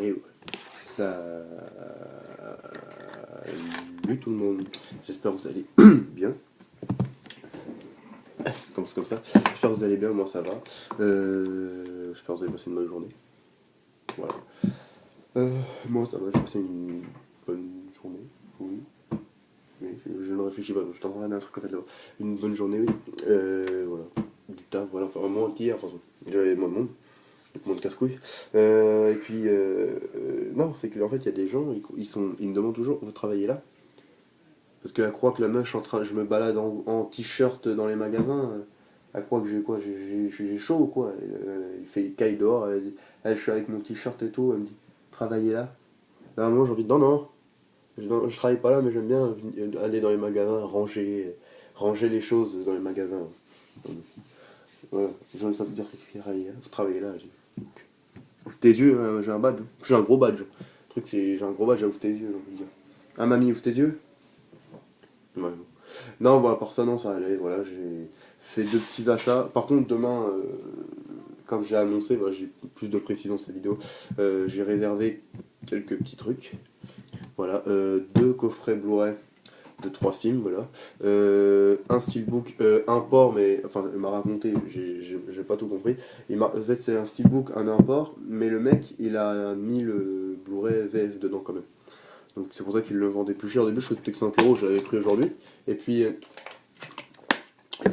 Et ouais, ça... Salut tout le monde, j'espère que vous allez bien. Commence comme ça. J'espère que vous allez bien, moi ça va. J'espère que vous avez passé une bonne journée. Voilà. Moi ça va, j'ai passé une bonne journée. Oui. Oui, je ne réfléchis pas, je t'envoie un truc en fait là. Une bonne journée, oui. Voilà. Du taf, voilà. Enfin, vraiment hier, enfin, j'avais moins de monde. Moins de casse-couilles. Et puis, non, c'est que en fait, il y a des gens, ils me demandent toujours, vous travaillez là? Parce qu'elle croit que la meuf, je me balade en t-shirt dans les magasins. Elle croit que j'ai quoi? J'ai chaud ou quoi? Il fait caille dehors. Je suis avec mon t-shirt et tout. Elle me dit, travaillez là? À un moment, j'ai envie de, non, je travaille pas là, mais j'aime bien aller dans les magasins, ranger les choses dans les magasins. Voilà, les gens, ils savent dire, vous travaillez là. Ouvre tes yeux, hein, j'ai un badge. J'ai un gros badge. Le truc, c'est, j'ai un gros badge à ouvre tes yeux, j'ai envie de dire. Ah, mamie, ouvre tes yeux? Ouais. Non, bon, à part ça, non, ça allait. Voilà, j'ai fait deux petits achats. Par contre, demain, comme j'ai annoncé, voilà, j'ai plus de précision sur cette vidéo. J'ai réservé quelques petits trucs. Voilà, deux coffrets Blu-ray de 3 films, voilà. Un steelbook, import, mais enfin, il m'a raconté, j'ai pas tout compris. En fait, c'est un steelbook, un import, mais le mec, il a mis le Blu-ray VF dedans quand même. Donc c'est pour ça qu'il le vendait plus cher. Au début, je crois que c'était 5 euros, je l'avais pris aujourd'hui. Et puis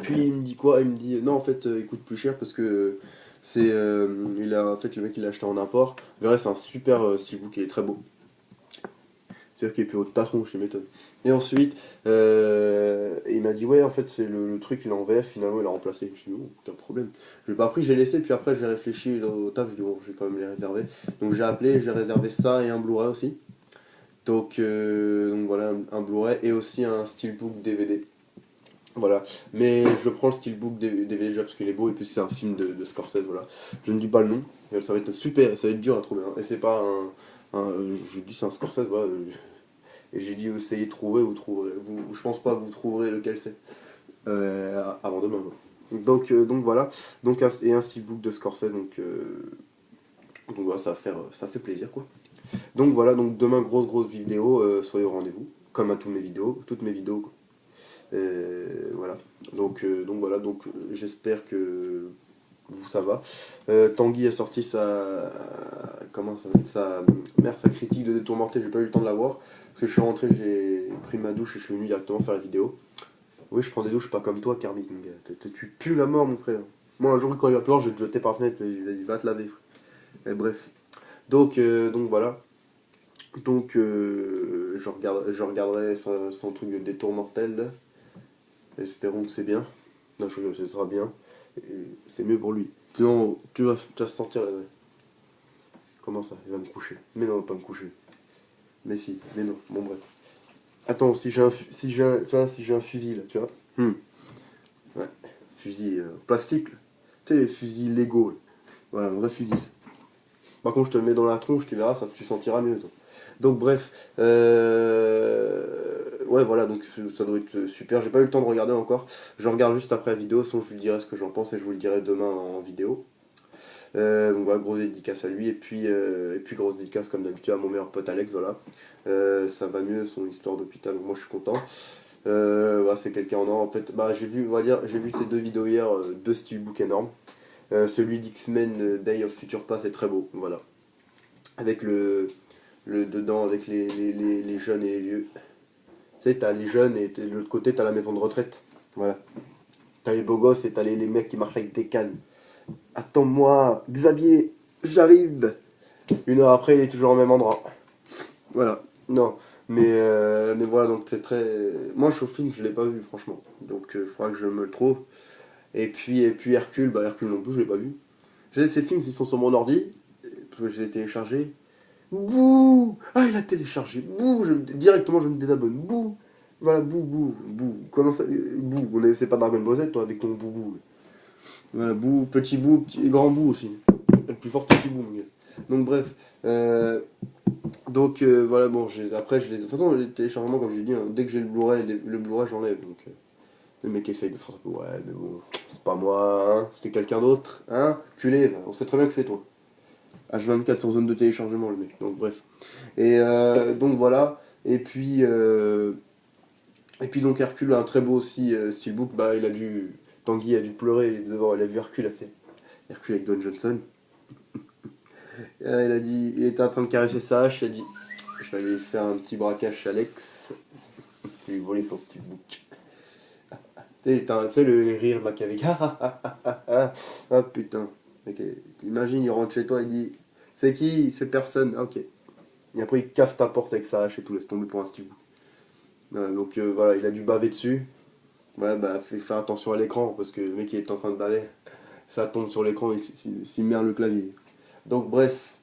il me dit quoi? Il me dit non, en fait, il coûte plus cher parce que c'est. En fait, le mec, il l'a acheté en import. Le vrai, c'est un super steelbook, il est très beau. C'est-à-dire qu'il est plus haut de ta tronche, je m'étonne. Et ensuite, il m'a dit, ouais, en fait, c'est le truc, il est en VF, finalement, il a remplacé. Je dis, oh, aucun problème. Je l'ai pas pris, j'ai laissé, puis après, j'ai réfléchi au taf, je dis, bon, je vais quand même les réserver. Donc, j'ai appelé, j'ai réservé ça et un Blu-ray aussi. Donc voilà, un Blu-ray et aussi un Steelbook DVD. Voilà. Mais je prends le Steelbook DVD déjà parce qu'il est beau et puis c'est un film de Scorsese, voilà. Je ne dis pas le nom, ça va être super, ça va être dur à trouver. Hein. Et c'est pas je dis c'est un Scorsese, voilà. Et j'ai dit essayez de trouver, vous trouverez. Je pense pas que vous trouverez lequel c'est. Avant demain. Donc voilà. Et un steelbook de Scorsese, donc voilà, ça fait plaisir quoi. Donc voilà, donc demain grosse vidéo, soyez au rendez-vous, comme à toutes mes vidéos quoi. Voilà. Donc j'espère que ça va. Tanguy a sorti sa critique de Détour Mortel, j'ai pas eu le temps de la voir. Parce que je suis rentré, j'ai pris ma douche et je suis venu directement faire la vidéo. Oui, je prends des douches pas comme toi, Kermit, mon gars. Tu pues la mort, mon frère. Moi, un jour, quand il va pleurer, je vais te jeter par fenêtre, vas-y, va te laver, frère. Et bref. Donc voilà. Je regarderai son truc de Détour Mortel, là. Espérons que c'est bien. Non, je rigole, ce sera bien. C'est mieux pour lui. Sinon, tu vas se sentir. Comment ça? Il va me coucher. Mais non, il va pas me coucher. Mais si, mais non. Bon, bref. Attends, tu vois, si j'ai un fusil là, tu vois. Ouais, fusil plastique. Là. Tu sais, les fusils Lego. Là. Voilà, un vrai fusil. Ça. Par contre, je te le mets dans la tronche, tu verras, ça, tu sentiras mieux. Toi. Donc, bref. Ouais, voilà, donc ça doit être super. J'ai pas eu le temps de regarder encore. Je regarde juste après la vidéo, sinon je lui dirai ce que j'en pense et je vous le dirai demain en vidéo. Donc voilà, grosse dédicace à lui. Et puis grosse dédicace, comme d'habitude, à mon meilleur pote Alex. Voilà. Ça va mieux, son histoire d'hôpital, donc moi je suis content. Voilà, c'est quelqu'un en or. En fait, bah, j'ai vu ces deux vidéos hier, deux steelbooks énormes. Celui d'X-Men Day of Future Past est très beau, voilà. Avec le dedans, avec les jeunes et les vieux. Tu sais, t'as les jeunes et de l'autre côté, t'as la maison de retraite. Voilà. T'as les beaux gosses et t'as les mecs qui marchent avec des cannes. Attends-moi, Xavier, j'arrive. 1 heure après, il est toujours au même endroit. Voilà. Non. Mais voilà, donc c'est très. Moi, je suis au film, je l'ai pas vu, franchement. Donc, il faudra que je me le trouve. Et puis Hercule, bah Hercule non plus, je l'ai pas vu. J'ai ces films, ils sont sur mon ordi. je l'ai téléchargé. Bouh! Ah, il a téléchargé. Bouh! Directement, je me désabonne. Bouh! Voilà, bouh, bouh, bouh. Comment ça? Bouh. C'est pas Dragon Ball Z, toi, avec ton bouh, bouh. Voilà, bouh, petit bouh, et grand bouh aussi. Le plus fort, petit bouh, mon gars. Donc, bref. Voilà, bon, après, de toute façon, les téléchargements, comme je l'ai dit, hein, dès que j'ai le Blu-ray, le Blu-ray, j'enlève. Donc, le mec essaye de se rattraper. Ouais, mais bon, c'est pas moi, hein. C'était quelqu'un d'autre, hein. Culé, on sait très bien que c'est toi. H24 sur zone de téléchargement, le mec. Donc, bref. Donc voilà. Et puis donc Hercule a un très beau aussi steelbook. Bah, Tanguy a dû pleurer devant. Il a vu Hercule a fait. Hercule avec Don Johnson. Il était en train de caresser sa hache. Il a dit, je vais aller faire un petit braquage chez Alex. Je lui ai volé son steelbook. Tu sais, le rire machiavélique. Ah putain. Ok. Imagine, il rentre chez toi, il dit, c'est qui? C'est personne. Ah, ok. Et après, il casse ta porte avec sa hache et tout, laisse tomber pour un steelbook. Voilà, il a dû baver dessus. Ouais, bah, faire attention à l'écran, parce que le mec, il est en train de baver. Ça tombe sur l'écran et s'il merde le clavier. Donc, bref.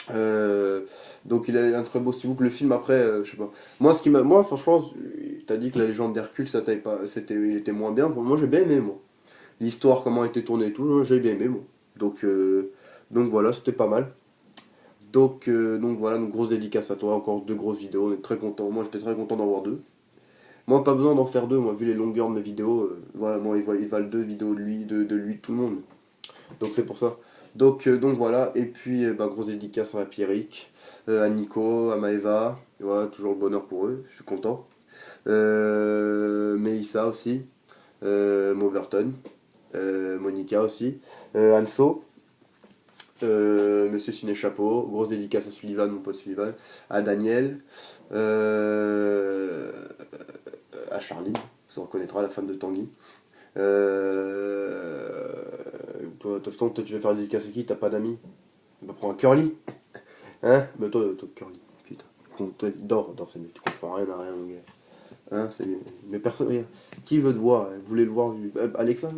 Donc, il a un très beau steelbook. Le film, après, je sais pas. Moi, franchement, t'as dit que la légende d'Hercule, ça t'avait pas. Il était moins bien. Moi, j'ai bien aimé, moi. L'histoire, comment a été tournée et tout, j'ai bien aimé, moi. Donc voilà, c'était pas mal. Donc voilà, une grosse dédicace à toi, encore deux grosses vidéos, on est très content. Moi j'étais très content d'en voir deux. Moi pas besoin d'en faire deux, moi vu les longueurs de mes vidéos, voilà, moi ils valent deux vidéos de lui, de lui, tout le monde. Donc c'est pour ça. Donc voilà, et puis bah, grosse dédicace à Pierrick, à Nico, à Maeva, et voilà, toujours le bonheur pour eux, je suis content. Melissa aussi, Moverton, Monica aussi, Anso. Monsieur Ciné Chapeau, grosse dédicace à Sullivan, mon pote Sullivan, à Daniel, à Charline, se reconnaîtra, la femme de Tanguy. Toi, tu veux faire des dédicaces à qui? T'as pas d'amis? Bah, prends un Curly. Hein? Mais toi, Curly, putain. Toi, dors, c'est mieux, tu comprends rien à rien, mon gars. Hein, c'est mieux. Mais personne, rien. Qui veut te voir? Vous voulez le voir? Alexa,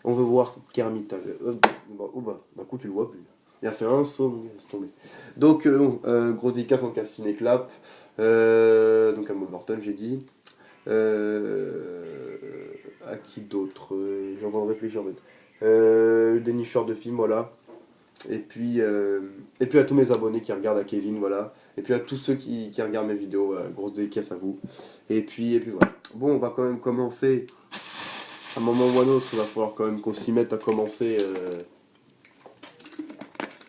on veut voir Kermit. D'un coup, tu le vois plus. Il a fait un saut, mon gars, laisse tomber. Grosse dédicace en cas Ciné Clap. Donc à Maud Morton, j'ai dit. À qui d'autre? J'ai en train de réfléchir en fait. Le dénicheur de films, voilà. Et puis à tous mes abonnés qui regardent, à Kevin, voilà. Et puis à tous ceux qui regardent mes vidéos, voilà, grosse dédicace à vous. Et puis voilà. Bon, on va quand même commencer. À un moment ou à un autre, il va falloir quand même qu'on s'y mette à commencer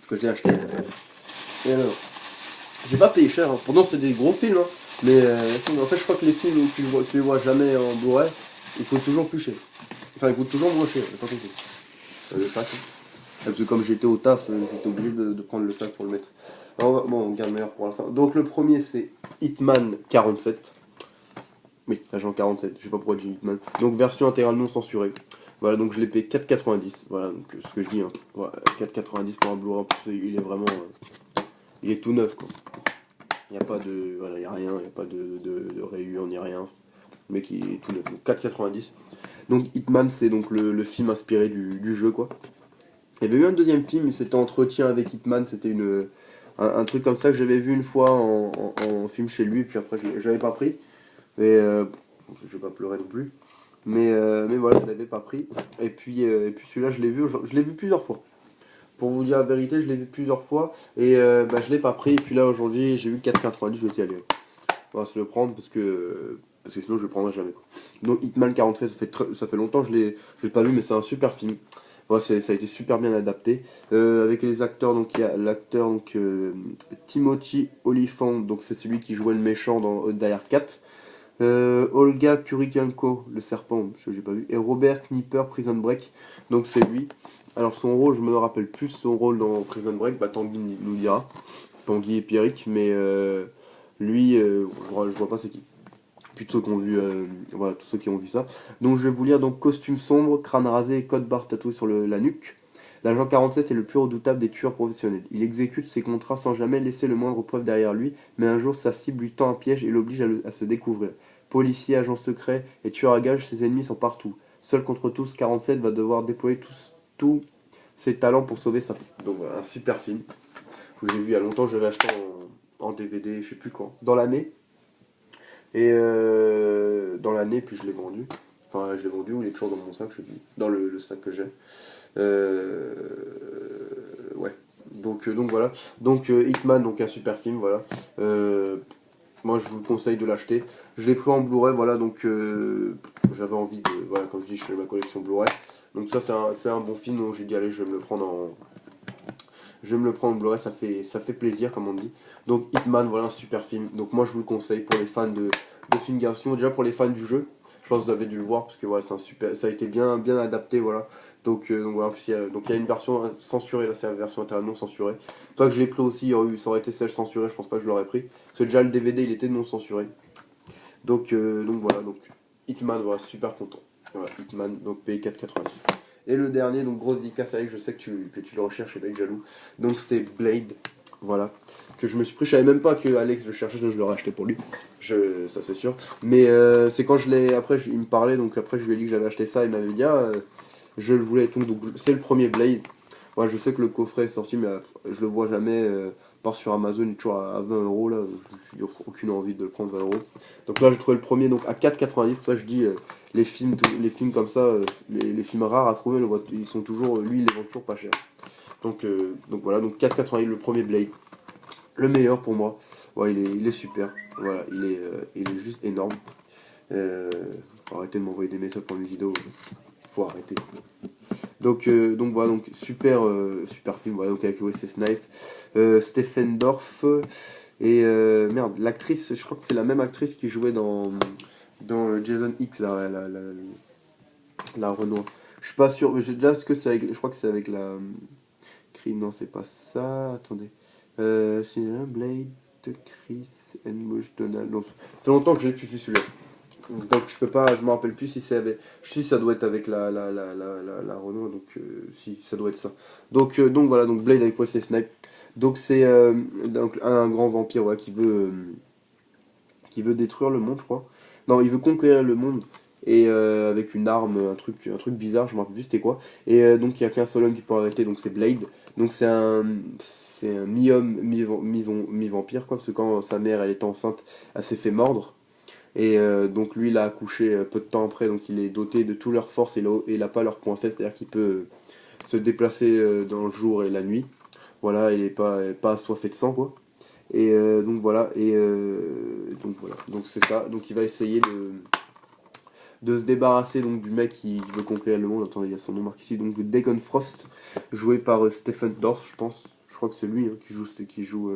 ce que j'ai acheté. Et alors, j'ai pas payé cher, hein. Pourtant c'est des gros films, hein. Mais en fait, je crois que les films où tu les vois jamais en Blu-ray, ils coûtent toujours plus cher. Enfin, ils coûtent toujours moins cher, j'ai pas compris. Le sac. Hein. Parce que comme j'étais au taf, j'étais obligé de prendre le sac pour le mettre. Alors, bon, on garde le meilleur pour la fin. Donc le premier c'est Hitman 47. Oui, agent 47, je sais pas pourquoi j'ai Hitman. Donc version intégrale non censurée. Voilà, donc je l'ai payé 4,90. Voilà, donc ce que je dis, hein. Voilà, 4,90 pour un Blu-ray, il est vraiment. Il est tout neuf, quoi. Il n'y a pas de. Voilà, il n'y a rien, il n'y a pas de rayures, ni rien. Le mec, il est tout neuf. Donc 4,90. Donc Hitman, c'est donc le film inspiré du jeu, quoi. Il y avait eu un deuxième film, c'était Entretien avec Hitman, c'était un truc comme ça que j'avais vu une fois en film chez lui, et puis après je l'avais pas pris. Et je vais pas pleurer non plus. Mais voilà, je l'avais pas pris. Et puis celui-là, je l'ai vu plusieurs fois. Pour vous dire la vérité, je l'ai vu plusieurs fois. Et je l'ai pas pris. Et puis là, aujourd'hui, j'ai vu 4,90, je me suis dit, allez, on va se le prendre parce que sinon je le prendrai jamais, quoi. Donc Hitman 47, ça fait longtemps que je l'ai pas vu, mais c'est un super film. Ouais, ça a été super bien adapté. Avec les acteurs, donc il y a l'acteur Timothy Olyphant, donc c'est celui qui jouait le méchant dans Die Hard 4. Olga Kurylenko, le serpent, j'ai pas vu. Et Robert Knipper, Prison Break, donc c'est lui. Alors son rôle, je me rappelle plus son rôle dans Prison Break, bah Tanguy nous dira. Tanguy et Pierrick, mais lui, je vois pas c'est qui. Puis tous ceux qui ont vu, voilà, tous ceux qui ont vu ça. Donc je vais vous lire donc costume sombre, crâne rasé et code barre tatoué sur la nuque. L'agent 47 est le plus redoutable des tueurs professionnels. Il exécute ses contrats sans jamais laisser le moindre preuve derrière lui, mais un jour sa cible lui tend un piège et l'oblige à se découvrir. Policier, agent secret et tueur à gages, ses ennemis sont partout. Seul contre tous, 47 va devoir déployer tous ses talents pour sauver sa peau. Donc voilà, un super film. que j'ai vu il y a longtemps, je l'avais acheté en DVD, je sais plus quand, dans l'année. Et dans l'année, puis je l'ai vendu. Enfin, je l'ai vendu ou il est toujours dans mon sac, je sais plus. Dans le sac que j'ai. Euh, ouais. Donc voilà. Donc Hitman, donc un super film, voilà. Moi je vous conseille de l'acheter. Je l'ai pris en Blu-ray, voilà, donc j'avais envie de. Voilà, comme je dis, je fais ma collection Blu-ray. Donc ça c'est un bon film, donc j'ai dit allez je vais me le prendre en. Je vais me le prendre en Blu-ray, ça fait plaisir comme on dit. Donc Hitman, voilà un super film. Donc moi je vous le conseille pour les fans de films d'action, déjà pour les fans du jeu. Je pense que vous avez dû le voir parce que voilà, c'est un super, ça a été bien adapté, voilà. Donc voilà, donc il y a une version censurée, là c'est la version intérieure non censurée. C'est pour ça que je l'ai pris aussi, ça aurait été celle censurée, je pense pas que je l'aurais pris. Parce que déjà le DVD il était non censuré. Donc voilà, donc Hitman, voilà, super content. Voilà, Hitman, donc payé 4,90. Et le dernier, donc grosse dédicace avec, je sais que tu le recherches et bien jaloux. Donc c'était Blade, voilà, que je me suis pris. Je savais même pas que Alex le cherchait, je l'aurais acheté pour lui. Ça c'est sûr. Mais c'est quand je l'ai. Après, il me parlait, donc après je lui ai dit que j'avais acheté ça. Il m'avait dit, ah, je le voulais et tout. Donc c'est le premier Blade. Ouais, je sais que le coffret est sorti, mais je le vois jamais. Part sur Amazon, il est toujours à 20 euros là. J'ai aucune envie de le prendre 20 euros. Donc là, j'ai trouvé le premier donc à 4,90. Pour ça, je dis les films comme ça, les films rares à trouver, ils sont toujours, lui, il les vend toujours pas cher. Donc voilà, donc 4,90 le premier Blade, le meilleur pour moi. Ouais, il est super. Voilà, il est juste énorme. Faut arrêter de m'envoyer des messages pour une vidéo. Faut arrêter. Donc voilà, donc super film, voilà, donc avec Wesley Snipes, Stephen Dorff et merde, l'actrice, je crois que c'est la même actrice qui jouait dans Jason X, la Renoir. Je suis pas sûr, mais j'ai déjà ce que c'est avec, je crois que c'est avec la non, c'est pas ça, attendez. C'est un Blade, Chris and Bush Donald. Donc, ça fait longtemps que j'ai plus vu celui-là. Donc je peux pas, je me rappelle plus si c'est avec. Si ça doit être avec la Renault, donc si ça doit être ça. Donc voilà, donc Blade avec Wesley Snipes. Donc c'est donc un grand vampire ouais, qui veut détruire le monde, je crois. Non, il veut conquérir le monde et avec une arme, un truc bizarre, je me rappelle plus c'était quoi. Et donc il y a qu'un seul homme qui peut arrêter, donc c'est Blade. Donc c'est un mi-homme, mi-vampire quoi, parce que quand sa mère elle était enceinte, elle s'est fait mordre. Et donc lui il a accouché peu de temps après, donc il est doté de toutes leurs forces et il n'a pas leur point faible, c'est-à-dire qu'il peut se déplacer dans le jour et la nuit. Voilà, il n'est pas assoiffé de sang quoi. Et donc voilà, donc c'est ça. Donc il va essayer de se débarrasser donc du mec qui veut conquérir le monde. Attendez, il y a son nom marqué ici, donc de Dagon Frost, joué par Stephen Dorff, je pense. Je crois que c'est lui hein, qui joue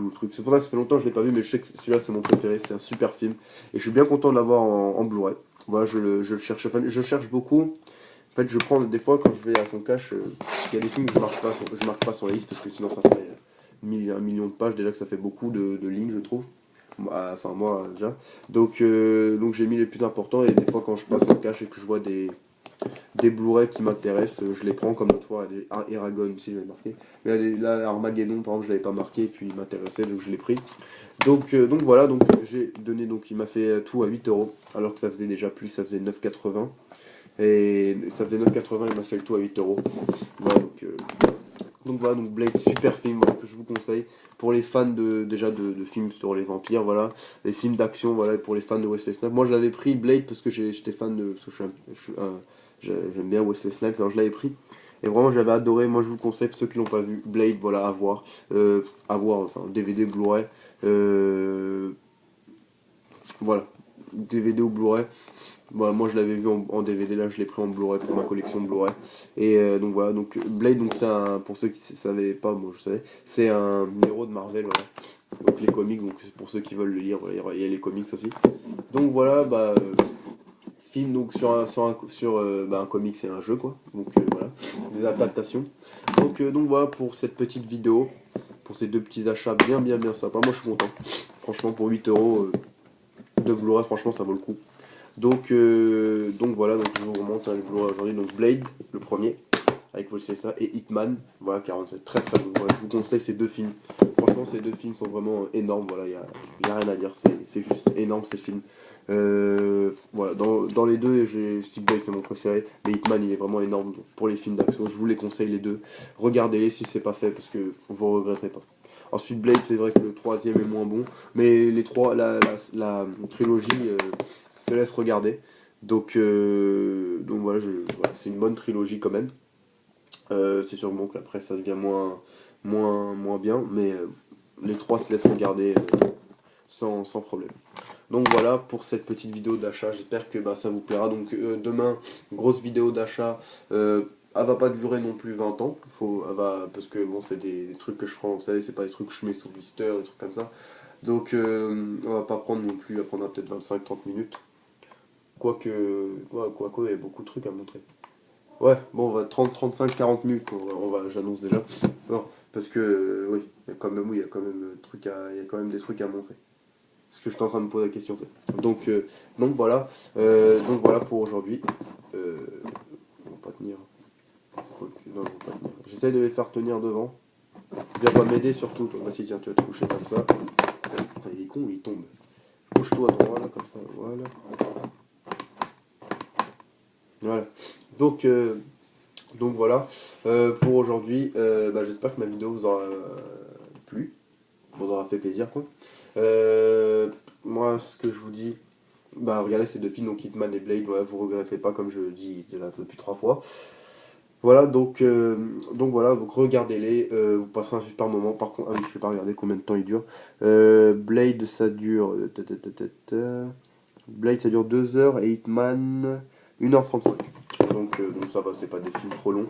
le truc. C'est pour ça que ça fait longtemps que je l'ai pas vu, mais je sais que celui-là c'est mon préféré, c'est un super film. Et je suis bien content de l'avoir en Blu-ray. Voilà, je le cherche. Enfin, je cherche beaucoup. En fait, je prends des fois quand je vais à son cache, il y a des films que je marque pas sur la liste parce que sinon ça fait un million de pages. Déjà que ça fait beaucoup de lignes, je trouve. Enfin, moi déjà. Donc j'ai mis les plus importants et des fois quand je passe en cache et que je vois des Blu-ray qui m'intéressent, je les prends comme l'autre fois, Eragon aussi je l'avais marqué. Mais là, Armageddon par exemple je l'avais pas marqué et puis il m'intéressait donc je l'ai pris. Donc voilà, donc j'ai donné, donc il m'a fait tout à 8 euros alors que ça faisait déjà plus, ça faisait 9,80. Et ça faisait 9,80, il m'a fait le tout à 8 euros. Voilà, donc voilà, donc Blade, super film voilà, que je vous conseille pour les fans déjà de films sur les vampires, voilà, les films d'action, voilà, pour les fans de Wesley Snipes. Moi, je l'avais pris Blade parce que j'étais fan de, parce que j'aime bien Wesley Snipes, alors je l'avais pris. Et vraiment, j'avais adoré. Moi, je vous conseille pour ceux qui l'ont pas vu, Blade, voilà, à voir, enfin DVD, Blu-ray, voilà, DVD ou Blu-ray. Voilà, moi je l'avais vu en DVD, là je l'ai pris en Blu-ray pour ma collection de Blu-ray. Et donc voilà, donc Blade, donc c'est pour ceux qui ne savaient pas, moi je savais, c'est un héros de Marvel, voilà. Donc les comics, donc pour ceux qui veulent le lire, voilà, il y a les comics aussi. Donc voilà, film donc un comics et un jeu quoi. Donc voilà, des adaptations. Donc voilà pour cette petite vidéo, pour ces deux petits achats bien sympa. Moi je suis content. Franchement pour 8 euros de Blu-ray, franchement ça vaut le coup. Donc voilà, donc je vous remonte le Blu-ray aujourd'hui, donc Blade, le premier, avec Wesley Snipes, et Hitman, voilà, 47, très bon. Voilà, je vous conseille ces deux films. Franchement, ces deux films sont vraiment énormes, voilà, y a rien à dire, c'est juste énorme ces films. Voilà, dans les deux, Stick Blade c'est mon préféré, mais Hitman il est vraiment énorme. Donc, pour les films d'action, je vous les conseille les deux. Regardez-les si c'est pas fait parce que vous regretterez pas. Ensuite Blade, c'est vrai que le troisième est moins bon, mais les trois, la trilogie se laisse regarder. Donc voilà, voilà, c'est une bonne trilogie quand même. C'est sûr bon, qu'après ça devient moins bien, mais les trois se laissent regarder sans problème. Donc voilà pour cette petite vidéo d'achat, j'espère que bah, ça vous plaira. Donc demain, grosse vidéo d'achat. Elle va pas durer non plus 20 ans, parce que bon, c'est des trucs que je prends, vous savez, c'est pas des trucs que je mets sous blister, des trucs comme ça. Donc on va pas prendre non plus, elle prendra peut-être 25-30 minutes. Quoique, il y a beaucoup de trucs à montrer. Ouais, bon, on va 30-35-40 minutes, j'annonce déjà. Non, parce que oui, il y a quand même il y a quand même des trucs à montrer. Parce que je suis en train de me poser la question en fait. Donc voilà pour aujourd'hui. Ils vont pas tenir. Non, ils vont pas tenir. J'essaie de les faire tenir devant. Viens pas m'aider surtout, toi. Bah si, tiens, tu vas te coucher comme ça. Putain, il est con, il tombe. Couche-toi droit là, comme ça, voilà. Voilà. Donc, euh, donc voilà pour aujourd'hui. Bah, j'espère que ma vidéo vous aura plu, vous aura fait plaisir quoi. Moi, ce que je vous dis, bah regardez ces deux films, donc Hitman et Blade, voilà, vous regrettez pas comme je le dis là, depuis 3 fois. Voilà, donc regardez-les, vous passerez un super moment. Par contre, ah oui, je vais pas regarder combien de temps il dure. Blade, ça dure. Blade, ça dure 2 heures et Hitman 1h35. Donc ça va, c'est pas des films trop longs.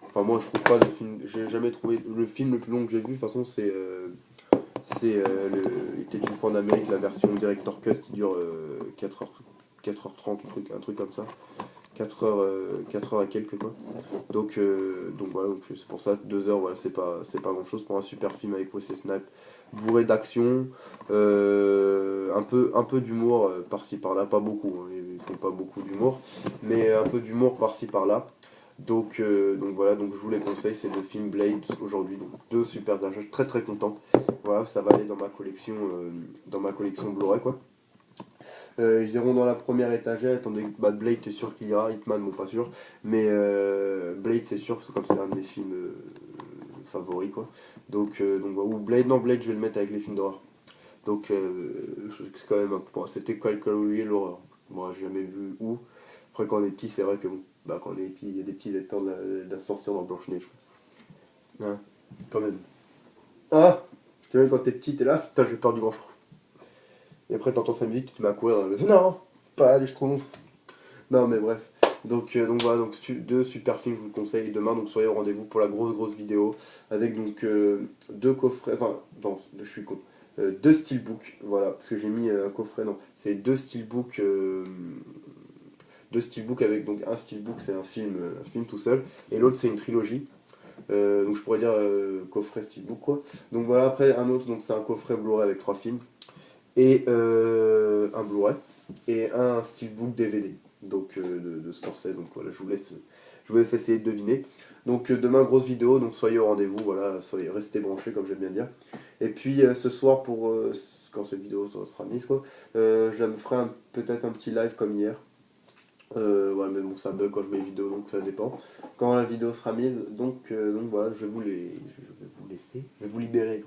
Enfin, moi je trouve pas de film. J'ai jamais trouvé. Le film le plus long que j'ai vu, de toute façon, Il était une fois en Amérique, la version Director Cut qui dure 4h30, un truc comme ça. 4 heures et quelques quoi. Donc voilà, c'est pour ça 2 heures, voilà, c'est pas grand chose pour un super film avec Wesley Snipes, bourré d'action, un peu d'humour par-ci par-là, pas beaucoup, hein, ils font pas beaucoup d'humour, mais un peu d'humour par-ci par-là. Donc voilà, donc je vous les conseille, ces deux films Blade aujourd'hui, donc deux super achats, je suis très très content. Voilà, ça va aller dans ma collection Blu-ray quoi. Ils iront dans la première étagère, étant donné que Blade c'est sûr qu'il y ira, Hitman bon pas sûr, mais Blade c'est sûr, parce que comme c'est un de mes films favoris quoi. Donc voilà. Ou Blade, non Blade je vais le mettre avec les films d'horreur. C'est quand même c'était calculé l'horreur. Moi j'ai jamais vu où. Après quand on est petit c'est vrai que bon, bah quand on est petit il y a des petits acteurs de la sorcière dans Blanche-Neige. Hein, quand même. Ah, tu vois quand t'es petit t'es là, putain j'ai peur du grand schtroumpf. Et après, t'entends sa musique, tu te mets à courir dans la maison. Non, pas les schtroumpfs. Non, mais bref. Donc voilà, deux super films, je vous le conseille. Demain, donc soyez au rendez-vous pour la grosse vidéo. Avec donc deux coffrets. Enfin, non, je suis con. Deux steelbooks. Voilà, parce que j'ai mis un coffret. Non, c'est deux steelbooks. Deux steelbooks avec donc un steelbook, c'est un film tout seul. Et l'autre, c'est une trilogie. Donc je pourrais dire coffret steelbook quoi. Donc voilà, après un autre, donc c'est un coffret Blu-ray avec 3 films et un Blu-ray et un steelbook DVD donc de Scorsese. Donc voilà, je vous laisse essayer de deviner. Donc demain grosse vidéo, donc soyez au rendez-vous, voilà, restez branchés comme j'aime bien dire. Et puis ce soir quand cette vidéo sera mise quoi, je me ferai peut-être un petit live comme hier. Ouais, mais bon, ça bug quand je mets vidéo, donc ça dépend. Quand la vidéo sera mise, donc voilà, je vais vous laisser, je vais vous libérer.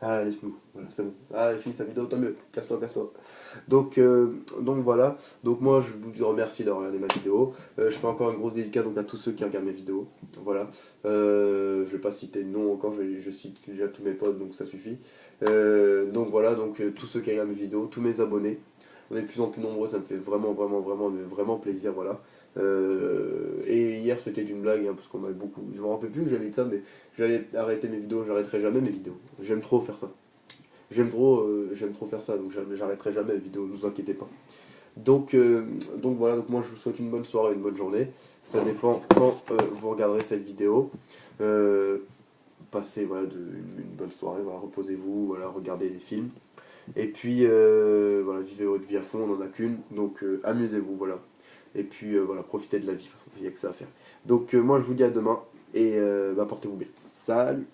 Ah, laisse-nous, voilà, c'est bon. Ah, il finit sa vidéo, tant mieux, casse-toi, casse-toi. Donc voilà, donc moi je vous remercie d'avoir regardé ma vidéo. Je fais encore une grosse dédicace donc, à tous ceux qui regardent mes vidéos. Voilà, je vais pas citer de nom encore, je cite déjà tous mes potes, donc ça suffit. Donc voilà, tous ceux qui regardent mes vidéos, tous mes abonnés. On est de plus en plus nombreux, ça me fait vraiment plaisir, voilà. Et hier c'était une blague, hein, parce qu'on avait beaucoup. Je me rappelle plus que j'avais dit ça, mais j'allais arrêter mes vidéos, j'arrêterai jamais mes vidéos. J'aime trop faire ça. J'aime trop faire ça, donc j'arrêterai jamais mes vidéos, ne vous inquiétez pas. Donc voilà, donc moi je vous souhaite une bonne soirée, une bonne journée. Ça dépend quand vous regarderez cette vidéo. Euh, Passez voilà, une bonne soirée, voilà, reposez-vous, voilà, regardez des films. Et puis voilà, vivez votre vie à fond, on n'en a qu'une, donc amusez-vous, voilà. Et puis voilà, profitez de la vie, de toute façon, il n'y a que ça à faire. Donc moi je vous dis à demain, et portez-vous bien. Salut!